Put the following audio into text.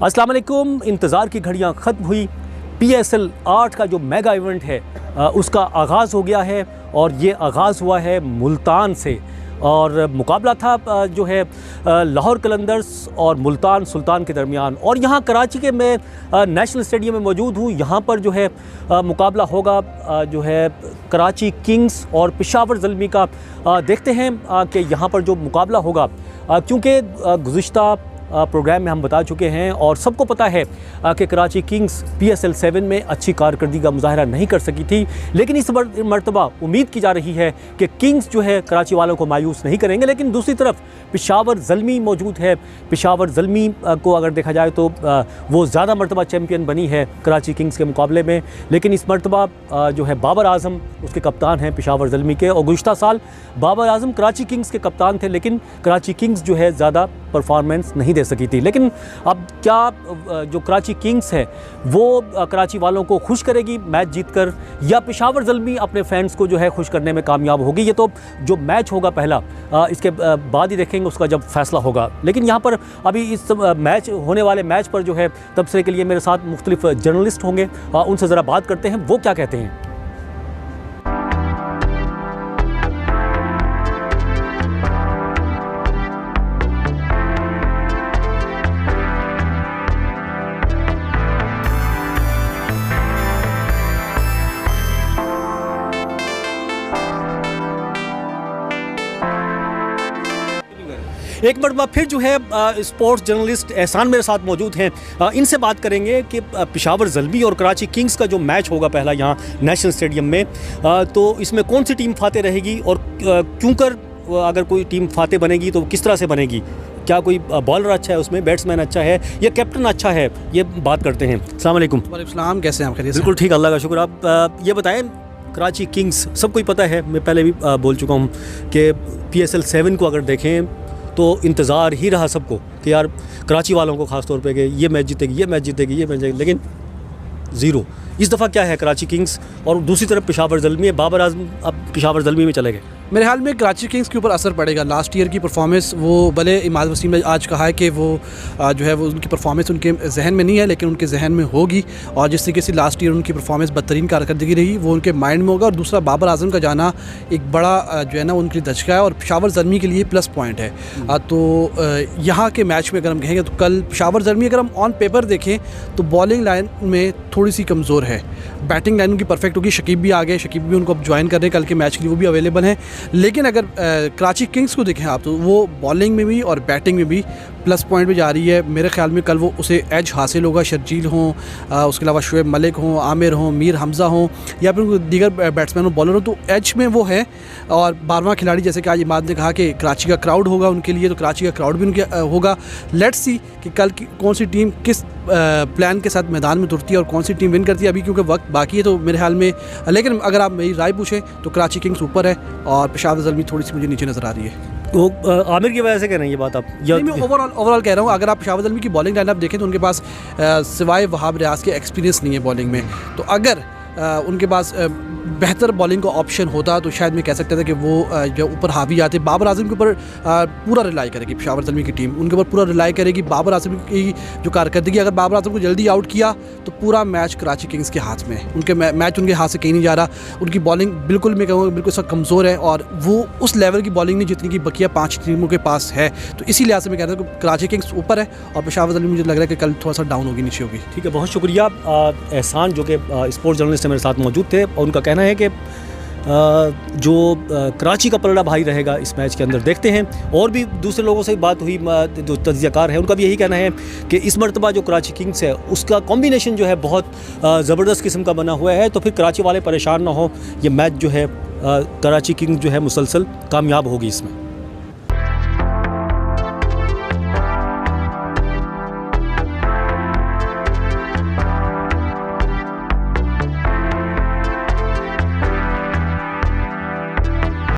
अस्सलाम वालेकुम। इंतज़ार की घड़ियां ख़त्म हुई। PSL 8 का जो मेगा इवेंट है उसका आगाज़ हो गया है और ये आगाज़ हुआ है मुल्तान से। और मुकाबला था जो है लाहौर कलंदर्स और मुल्तान सुल्तान के दरमियान। और यहाँ कराची के मैं नेशनल स्टेडियम में मौजूद हूँ। यहाँ पर जो है मुकाबला होगा जो है कराची किंग्स और पेशावर ज़ल्मी का। देखते हैं कि यहाँ पर जो मुकाबला होगा, क्योंकि गुज़िश्ता प्रोग्राम में हम बता चुके हैं और सबको पता है कि कराची किंग्स PSL 7 में अच्छी कारकर्दगी का मुजाहरा नहीं कर सकी थी, लेकिन इस मरतबा उम्मीद की जा रही है कि किंग्स जो है कराची वालों को मायूस नहीं करेंगे। लेकिन दूसरी तरफ पेशावर ज़ल्मी मौजूद है। पेशावर ज़ल्मी को अगर देखा जाए तो वो ज़्यादा मरतबा चैम्पियन बनी है कराची किंग्स के मुकाबले में, लेकिन इस मरतबा जो है बाबर आज़म उसके कप्तान हैं पेशावर ज़ल्मी के। और गुज़िश्ता साल बाबर आज़म कराची किंग्स के कप्तान थे, लेकिन कराची किंग्स जो है ज़्यादा परफॉर्मेंस नहीं दे सकी थी। लेकिन अब क्या जो कराची किंग्स है वो कराची वालों को खुश करेगी मैच जीतकर, या पेशावर ज़ल्मी अपने फैंस को जो है खुश करने में कामयाब होगी? ये तो जो मैच होगा पहला, इसके बाद ही देखेंगे उसका जब फैसला होगा। लेकिन यहाँ पर अभी इस मैच होने वाले मैच पर जो है तबसरे के लिए मेरे साथ मुख्तलिफ जर्नलिस्ट होंगे, उनसे ज़रा बात करते हैं वो क्या कहते हैं। एक मरतबा फिर जो है स्पोर्ट्स जर्नलिस्ट एहसान मेरे साथ मौजूद हैं। इनसे बात करेंगे कि पेशावर ज़ल्मी और कराची किंग्स का जो मैच होगा पहला यहाँ नेशनल स्टेडियम में, तो इसमें कौन सी टीम फाते रहेगी और क्यों कर अगर कोई टीम फाते बनेगी तो किस तरह से बनेगी? क्या कोई बॉलर अच्छा है उसमें, बैट्समैन अच्छा है या कैप्टन अच्छा है? ये बात करते हैं। अस्सलाम वालेकुम। वालेकुम सलाम, कैसे हैं आप? खैरियत? बिल्कुल ठीक, अल्लाह का शुक्र। आप ये बताएं, कराची किंग्स सबको ही पता है, मैं पहले भी बोल चुका हूँ कि PSL 7 को अगर देखें तो इंतज़ार ही रहा सबको कि यार कराची वालों को ख़ास तौर पे कि ये मैच जीतेगी, ये मैच जीतेगी, ये मैच जीतेगी, लेकिन ज़ीरो। इस दफ़ा क्या है कराची किंग्स और दूसरी तरफ पेशावर ज़ल्मी है। बाबर आज़म अब पेशावर ज़ल्मी में चले गए। मेरे ख्याल में कराची किंग्स के ऊपर असर पड़ेगा। लास्ट ईयर की परफॉर्मेंस, वो भले इमाद वसीम ने आज कहा है कि वो जो है वो उनकी परफॉर्मेंस उनके जहन में नहीं है, लेकिन उनके जहन में होगी। और जिस तरीके से लास्ट ईयर उनकी परफॉर्मेंस बदतरीन कारकर्दगी रही, वो उनके माइंड में होगा। और दूसरा, बाबर आज़म का जाना एक बड़ा जो है ना उनके लिए धचका है और पेशावर ज़ल्मी के लिए प्लस पॉइंट है। तो यहाँ के मैच में अगर हम कहेंगे तो कल पेशावर ज़ल्मी अगर हम ऑन पेपर देखें तो बॉलिंग लाइन में थोड़ी सी कमज़ोर है, बैटिंग लाइन उनकी परफेक्ट होगी। शकीब भी आ गए, शकीब भी उनको अब ज्वाइन कर रहे हैं कल के मैच के लिए, वो भी अवेलेबल हैं। लेकिन अगर कराची किंग्स को देखें आप तो वो बॉलिंग में भी और बैटिंग में भी प्लस पॉइंट पे जा रही है। मेरे ख्याल में कल वो उसे एज हासिल होगा। शर्जील हों, उसके अलावा शुएब मलिक हों, आमिर हों, मीर हमज़ा हों या फिर दीगर बैट्समैन और बॉलर हो, तो एज में वो है। और 12वां खिलाड़ी, जैसे कि आज इमाद ने कहा कि कराची का क्राउड होगा उनके लिए, तो कराची का क्राउड भी उनके होगा। लेट्स सी कि कल की कौन सी टीम किस प्लान के साथ मैदान में उतरती है और कौन सी टीम विन करती है। अभी क्योंकि वक्त बाकी है तो मेरे ख्याल में, लेकिन अगर आप मेरी राय पूछें तो कराची किंग्स ऊपर है और पेशावर ज़ल्मी थोड़ी सी मुझे नीचे नज़र आ रही है। तो आमिर की वजह से कह रहे हैं ये बात आप? मैं ओवरऑल कह रहा हूँ। अगर आप पेशावर ज़ल्मी की बॉलिंग लाइनअप देखें तो उनके पास सिवाय वहाब रियाज के एक्सपीरियंस नहीं है बॉलिंग में। तो अगर उनके पास बेहतर बॉलिंग का ऑप्शन होता तो शायद मैं कह सकता था कि वो जो ऊपर हावी आते। बाबर आज़म के ऊपर पूरा रिलाई करेगी पेशावर ज़ल्मी की टीम, उनके ऊपर पूरा रिलाई करेगी। बाबर आज़म की जो कारकर्दगी, अगर बाबर आज़म को जल्दी आउट किया तो पूरा मैच कराची किंग्स के हाथ में है। उनके मैच उनके हाथ से कहीं नहीं जा रहा। उनकी बॉलिंग बिल्कुल, मैं कहूँगा बिल्कुल सब कमज़ोर है और वो उस लेवल की बॉलिंग नहीं जितनी की बकिया 5 टीमों के पास है। तो इसी लिहाज से मैं कहता हूँ कि कराची किंग्स ऊपर है और पेशावर ज़ल्मी मुझे लग रहा है कि कल थोड़ा सा डाउन होगी, नीचे होगी। ठीक है, बहुत शुक्रिया एहसान जो कि स्पोर्ट्स जर्नलिस्ट मेरे साथ मौजूद थे, और उनका कहना है कि जो कराची का पलड़ा भारी रहेगा इस मैच के अंदर। देखते हैं, और भी दूसरे लोगों से बात हुई जो तज्ज़ियाकार है उनका भी यही कहना है कि इस मरतबा जो कराची किंग्स है उसका कॉम्बिनेशन जो है बहुत ज़बरदस्त किस्म का बना हुआ है, तो फिर कराची वाले परेशान ना हो। ये मैच जो है कराची किंग्स जो है मुसलसल कामयाब होगी इसमें।